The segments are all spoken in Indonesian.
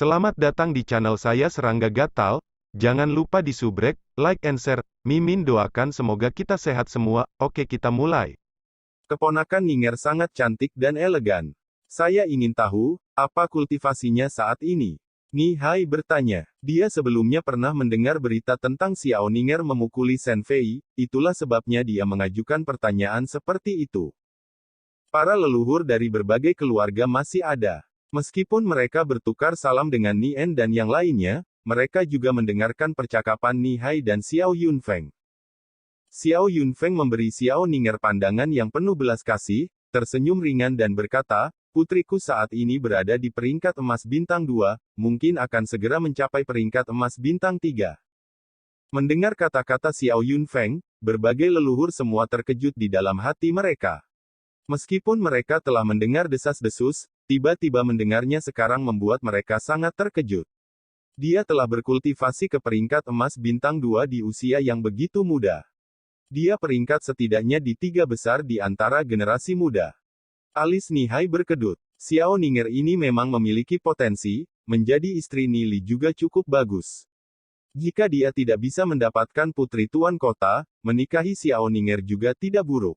Selamat datang di channel saya Serangga Gatal. Jangan lupa di subrek, like and share. Mimin doakan semoga kita sehat semua. Oke, kita mulai. Keponakan Ningер sangat cantik dan elegan. Saya ingin tahu, apa kultivasinya saat ini? Nihai bertanya. Dia sebelumnya pernah mendengar berita tentang Xiao Ningger memukuli Shen Fei, itulah sebabnya dia mengajukan pertanyaan seperti itu. Para leluhur dari berbagai keluarga masih ada. Meskipun mereka bertukar salam dengan Nien dan yang lainnya, mereka juga mendengarkan percakapan Nihai dan Xiao Yunfeng. Xiao Yunfeng memberi Xiao Ningger pandangan yang penuh belas kasih, tersenyum ringan dan berkata, putriku saat ini berada di peringkat emas bintang 2, mungkin akan segera mencapai peringkat emas bintang 3. Mendengar kata-kata Xiao Yunfeng, berbagai leluhur semua terkejut di dalam hati mereka. Meskipun mereka telah mendengar desas-desus, tiba-tiba mendengarnya sekarang membuat mereka sangat terkejut. Dia telah berkultivasi ke peringkat emas bintang 2 di usia yang begitu muda. Dia peringkat setidaknya di 3 besar di antara generasi muda. Alis Nihai berkedut. Xiao Ningger ini memang memiliki potensi, menjadi istri Nili juga cukup bagus. Jika dia tidak bisa mendapatkan putri tuan kota, menikahi Xiao Ningger juga tidak buruk.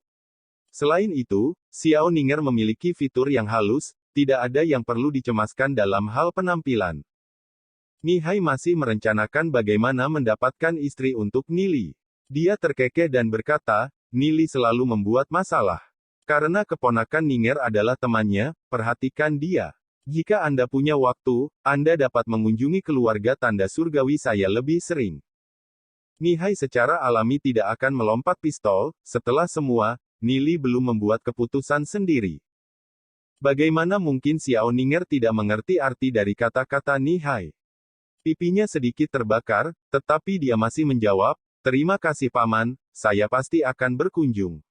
Selain itu, Xiao Ningger memiliki fitur yang halus, tidak ada yang perlu dicemaskan dalam hal penampilan. Nihai masih merencanakan bagaimana mendapatkan istri untuk Nili. Dia terkekeh dan berkata, Nili selalu membuat masalah. Karena keponakan Ningger adalah temannya, perhatikan dia. Jika Anda punya waktu, Anda dapat mengunjungi keluarga tanda surgawi saya lebih sering. Nihai secara alami tidak akan melompat pistol, setelah semua, Nili belum membuat keputusan sendiri. Bagaimana mungkin Xiao Ningger tidak mengerti arti dari kata-kata Nihai? Pipinya sedikit terbakar, tetapi dia masih menjawab, terima kasih paman, saya pasti akan berkunjung.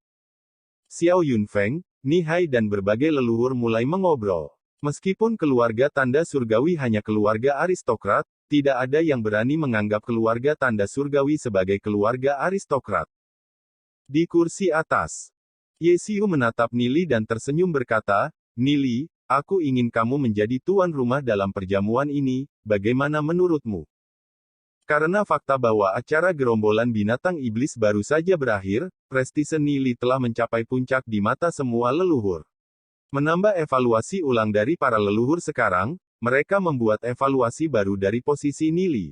Xiao Yunfeng, Nihai dan berbagai leluhur mulai mengobrol. Meskipun keluarga tanda surgawi hanya keluarga aristokrat, tidak ada yang berani menganggap keluarga tanda surgawi sebagai keluarga aristokrat. Di kursi atas, Ye Xiu menatap Nili dan tersenyum berkata, Nili, aku ingin kamu menjadi tuan rumah dalam perjamuan ini, bagaimana menurutmu? Karena fakta bahwa acara gerombolan binatang iblis baru saja berakhir, prestise Nili telah mencapai puncak di mata semua leluhur. Menambah evaluasi ulang dari para leluhur sekarang, mereka membuat evaluasi baru dari posisi Nili.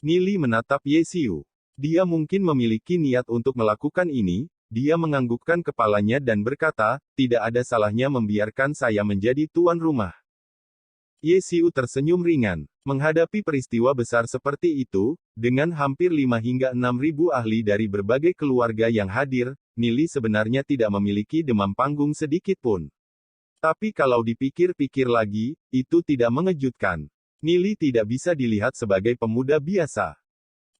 Nili menatap Ye Xiu. Dia mungkin memiliki niat untuk melakukan ini. Dia menganggukkan kepalanya dan berkata, tidak ada salahnya membiarkan saya menjadi tuan rumah. Ye Xiu tersenyum ringan. Menghadapi peristiwa besar seperti itu, dengan hampir 5 hingga 6 ribu ahli dari berbagai keluarga yang hadir, Nili sebenarnya tidak memiliki demam panggung sedikit pun. Tapi kalau dipikir-pikir lagi, itu tidak mengejutkan. Nili tidak bisa dilihat sebagai pemuda biasa.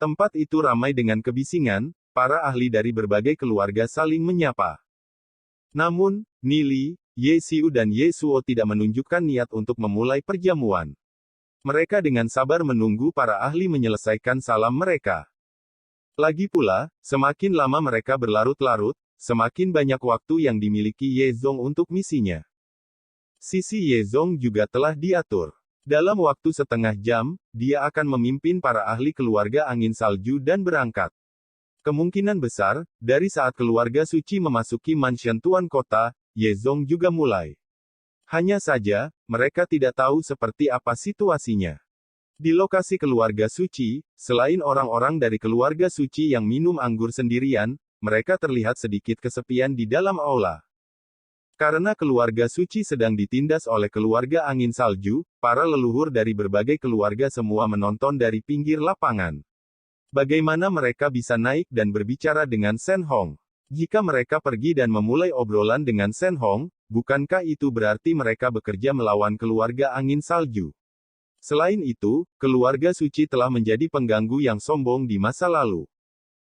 Tempat itu ramai dengan kebisingan, para ahli dari berbagai keluarga saling menyapa. Namun, Nili, Ye Xiu dan Ye Suo tidak menunjukkan niat untuk memulai perjamuan. Mereka dengan sabar menunggu para ahli menyelesaikan salam mereka. Lagi pula, semakin lama mereka berlarut-larut, semakin banyak waktu yang dimiliki Ye Zong untuk misinya. Sisi Ye Zong juga telah diatur. Dalam waktu setengah jam, dia akan memimpin para ahli keluarga angin salju dan berangkat. Kemungkinan besar, dari saat keluarga suci memasuki mansion tuan kota, Ye Zong juga mulai. Hanya saja, mereka tidak tahu seperti apa situasinya. Di lokasi keluarga suci, selain orang-orang dari keluarga suci yang minum anggur sendirian, mereka terlihat sedikit kesepian di dalam aula. Karena keluarga suci sedang ditindas oleh keluarga angin salju, para leluhur dari berbagai keluarga semua menonton dari pinggir lapangan. Bagaimana mereka bisa naik dan berbicara dengan Shen Hong? Jika mereka pergi dan memulai obrolan dengan Shen Hong, bukankah itu berarti mereka bekerja melawan keluarga angin salju? Selain itu, keluarga suci telah menjadi pengganggu yang sombong di masa lalu.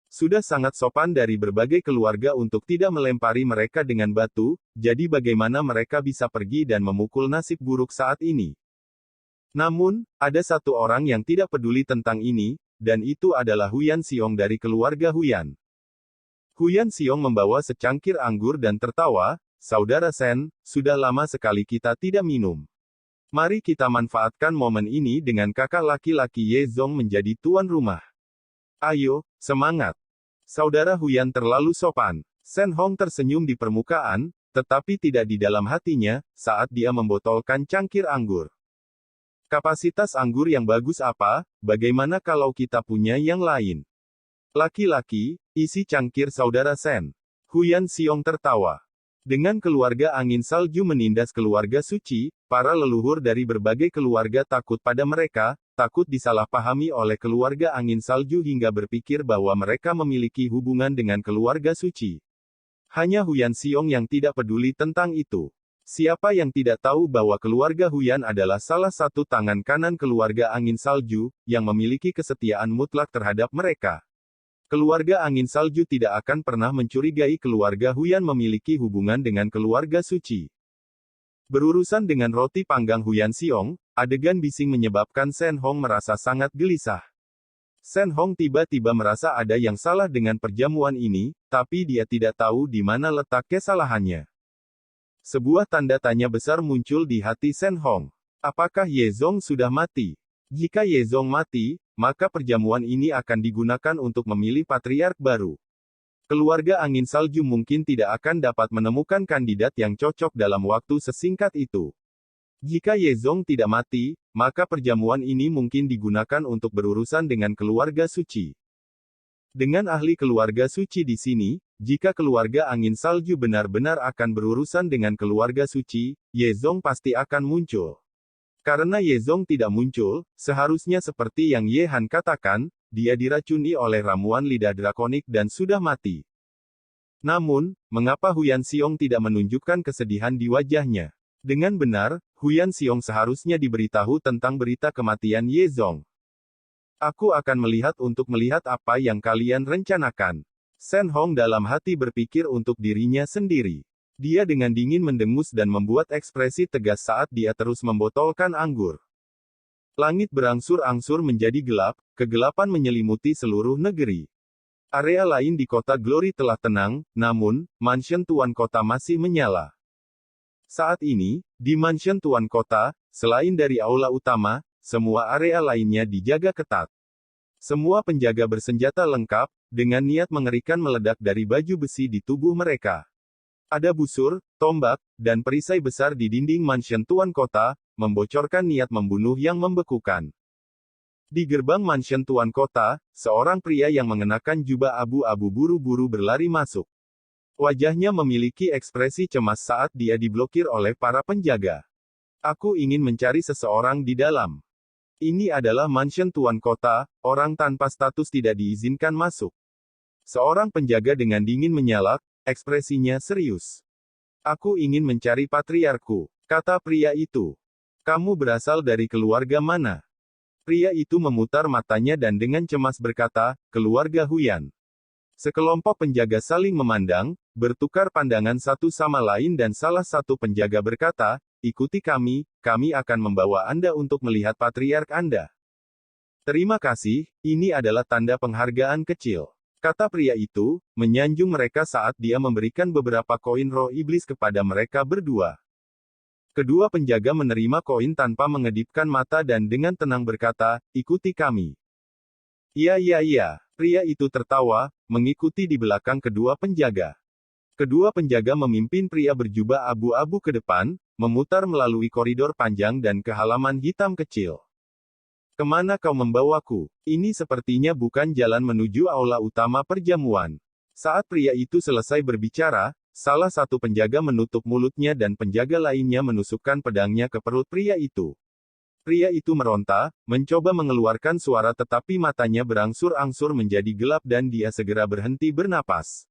Sudah sangat sopan dari berbagai keluarga untuk tidak melempari mereka dengan batu, jadi bagaimana mereka bisa pergi dan memukul nasib buruk saat ini? Namun, ada satu orang yang tidak peduli tentang ini, dan itu adalah Huyan Xiong dari keluarga Huyan. Huyan Xiong membawa secangkir anggur dan tertawa, saudara Shen, sudah lama sekali kita tidak minum. Mari kita manfaatkan momen ini dengan kakak laki-laki Ye Zong menjadi tuan rumah. Ayo, semangat. Saudara Huyan terlalu sopan. Shen Hong tersenyum di permukaan, tetapi tidak di dalam hatinya, saat dia membotolkan cangkir anggur. Kapasitas anggur yang bagus apa, bagaimana kalau kita punya yang lain? Laki-laki, isi cangkir saudara Shen. Huyan Xiong tertawa. Dengan keluarga angin salju menindas keluarga suci, para leluhur dari berbagai keluarga takut pada mereka, takut disalahpahami oleh keluarga angin salju hingga berpikir bahwa mereka memiliki hubungan dengan keluarga suci. Hanya Huyan Xiong yang tidak peduli tentang itu. Siapa yang tidak tahu bahwa keluarga Huyan adalah salah satu tangan kanan keluarga angin salju, yang memiliki kesetiaan mutlak terhadap mereka. Keluarga angin salju tidak akan pernah mencurigai keluarga Huyan memiliki hubungan dengan keluarga suci. Berurusan dengan roti panggang Huyan Xiong, adegan bising menyebabkan Shen Hong merasa sangat gelisah. Shen Hong tiba-tiba merasa ada yang salah dengan perjamuan ini, tapi dia tidak tahu di mana letak kesalahannya. Sebuah tanda tanya besar muncul di hati Shen Hong. Apakah Ye Zong sudah mati? Jika Ye Zong mati, maka perjamuan ini akan digunakan untuk memilih patriark baru. Keluarga angin salju mungkin tidak akan dapat menemukan kandidat yang cocok dalam waktu sesingkat itu. Jika Ye Zong tidak mati, maka perjamuan ini mungkin digunakan untuk berurusan dengan keluarga suci. Dengan ahli keluarga suci di sini, jika keluarga angin salju benar-benar akan berurusan dengan keluarga suci, Ye Zong pasti akan muncul. Karena Ye Zong tidak muncul, seharusnya seperti yang Ye Han katakan, dia diracuni oleh ramuan lidah drakonik dan sudah mati. Namun, mengapa Huyan Xiong tidak menunjukkan kesedihan di wajahnya? Dengan benar, Huyan Xiong seharusnya diberitahu tentang berita kematian Ye Zong. Aku akan melihat untuk melihat apa yang kalian rencanakan. Shen Hong dalam hati berpikir untuk dirinya sendiri. Dia dengan dingin mendengus dan membuat ekspresi tegas saat dia terus membotolkan anggur. Langit berangsur-angsur menjadi gelap, kegelapan menyelimuti seluruh negeri. Area lain di kota Glory telah tenang, namun, mansion Tuan Kota masih menyala. Saat ini, di mansion Tuan Kota, selain dari aula utama, semua area lainnya dijaga ketat. Semua penjaga bersenjata lengkap, dengan niat mengerikan meledak dari baju besi di tubuh mereka. Ada busur, tombak, dan perisai besar di dinding mansion Tuan Kota, membocorkan niat membunuh yang membekukan. Di gerbang mansion Tuan Kota, seorang pria yang mengenakan jubah abu-abu buru-buru berlari masuk. Wajahnya memiliki ekspresi cemas saat dia diblokir oleh para penjaga. Aku ingin mencari seseorang di dalam. Ini adalah mansion Tuan Kota, orang tanpa status tidak diizinkan masuk. Seorang penjaga dengan dingin menyalak, ekspresinya serius. Aku ingin mencari patriarku, kata pria itu. Kamu berasal dari keluarga mana? Pria itu memutar matanya dan dengan cemas berkata, keluarga Huyan. Sekelompok penjaga saling memandang, bertukar pandangan satu sama lain dan salah satu penjaga berkata, ikuti kami akan membawa Anda untuk melihat patriark Anda. Terima kasih, ini adalah tanda penghargaan kecil. Kata pria itu, menyanjung mereka saat dia memberikan beberapa koin roh iblis kepada mereka berdua. Kedua penjaga menerima koin tanpa mengedipkan mata dan dengan tenang berkata, ikuti kami. Iya, pria itu tertawa, mengikuti di belakang kedua penjaga. Kedua penjaga memimpin pria berjubah abu-abu ke depan, memutar melalui koridor panjang dan ke halaman hitam kecil. Kemana kau membawaku? Ini sepertinya bukan jalan menuju aula utama perjamuan. Saat pria itu selesai berbicara, salah satu penjaga menutup mulutnya dan penjaga lainnya menusukkan pedangnya ke perut pria itu. Pria itu meronta, mencoba mengeluarkan suara tetapi matanya berangsur-angsur menjadi gelap dan dia segera berhenti bernapas.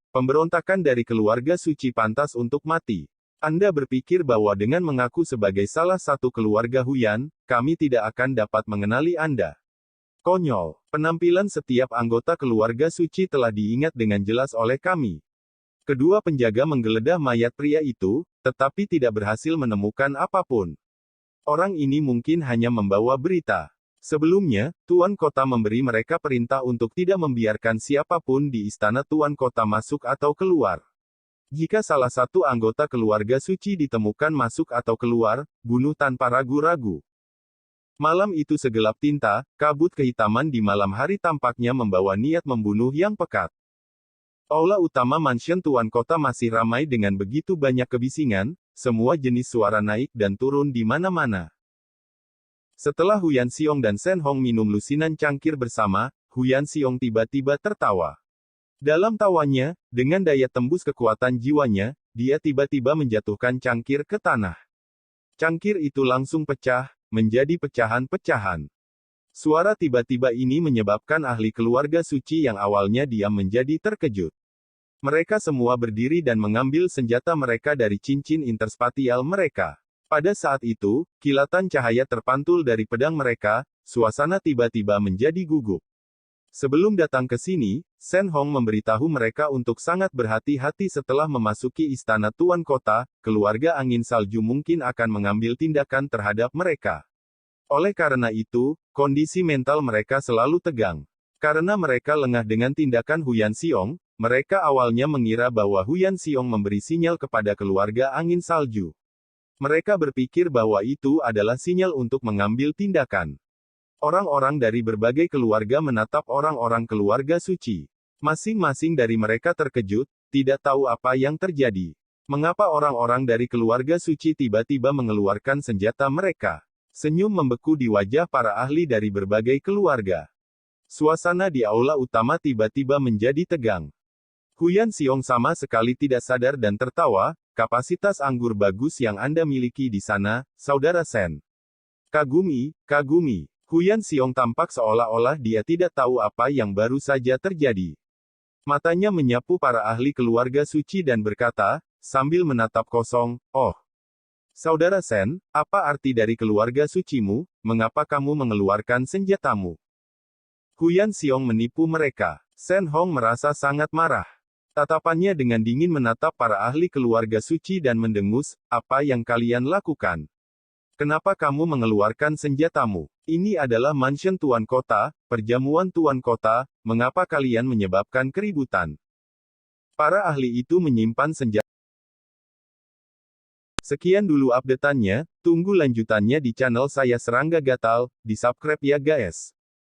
Pemberontakan dari keluarga suci pantas untuk mati. Anda berpikir bahwa dengan mengaku sebagai salah satu keluarga Huyan, kami tidak akan dapat mengenali Anda. Konyol, penampilan setiap anggota keluarga suci telah diingat dengan jelas oleh kami. Kedua penjaga menggeledah mayat pria itu, tetapi tidak berhasil menemukan apapun. Orang ini mungkin hanya membawa berita. Sebelumnya, Tuan Kota memberi mereka perintah untuk tidak membiarkan siapapun di istana Tuan Kota masuk atau keluar. Jika salah satu anggota keluarga suci ditemukan masuk atau keluar, bunuh tanpa ragu-ragu. Malam itu segelap tinta, kabut kehitaman di malam hari tampaknya membawa niat membunuh yang pekat. Aula utama mansion Tuan Kota masih ramai dengan begitu banyak kebisingan, semua jenis suara naik dan turun di mana-mana. Setelah Huyan Xiong dan Shen Hong minum lusinan cangkir bersama, Huyan Xiong tiba-tiba tertawa. Dalam tawanya, dengan daya tembus kekuatan jiwanya, dia tiba-tiba menjatuhkan cangkir ke tanah. Cangkir itu langsung pecah, menjadi pecahan-pecahan. Suara tiba-tiba ini menyebabkan ahli keluarga suci yang awalnya diam menjadi terkejut. Mereka semua berdiri dan mengambil senjata mereka dari cincin interspatial mereka. Pada saat itu, kilatan cahaya terpantul dari pedang mereka, suasana tiba-tiba menjadi gugup. Sebelum datang ke sini, Shen Hong memberitahu mereka untuk sangat berhati-hati setelah memasuki istana Tuan Kota, keluarga angin salju mungkin akan mengambil tindakan terhadap mereka. Oleh karena itu, kondisi mental mereka selalu tegang. Karena mereka lengah dengan tindakan Huyan Xiong, mereka awalnya mengira bahwa Huyan Xiong memberi sinyal kepada keluarga angin salju. Mereka berpikir bahwa itu adalah sinyal untuk mengambil tindakan. Orang-orang dari berbagai keluarga menatap orang-orang keluarga suci. Masing-masing dari mereka terkejut, tidak tahu apa yang terjadi. Mengapa orang-orang dari keluarga suci tiba-tiba mengeluarkan senjata mereka? Senyum membeku di wajah para ahli dari berbagai keluarga. Suasana di aula utama tiba-tiba menjadi tegang. Huyan Xiong sama sekali tidak sadar dan tertawa, kapasitas anggur bagus yang Anda miliki di sana, Saudara Shen. Kagumi, kagumi. Huyan Xiong tampak seolah-olah dia tidak tahu apa yang baru saja terjadi. Matanya menyapu para ahli keluarga suci dan berkata, sambil menatap kosong, "Oh, Saudara Shen, apa arti dari keluarga sucimu, mengapa kamu mengeluarkan senjatamu?" Huyan Xiong menipu mereka. Shen Hong merasa sangat marah. Tatapannya dengan dingin menatap para ahli keluarga suci dan mendengus, "Apa yang kalian lakukan? Kenapa kamu mengeluarkan senjatamu? Ini adalah mansion Tuan Kota, perjamuan Tuan Kota, mengapa kalian menyebabkan keributan?" Para ahli itu menyimpan senjata. Sekian dulu update-annya, tunggu lanjutannya di channel saya Serangga Gatal, di subscribe ya guys.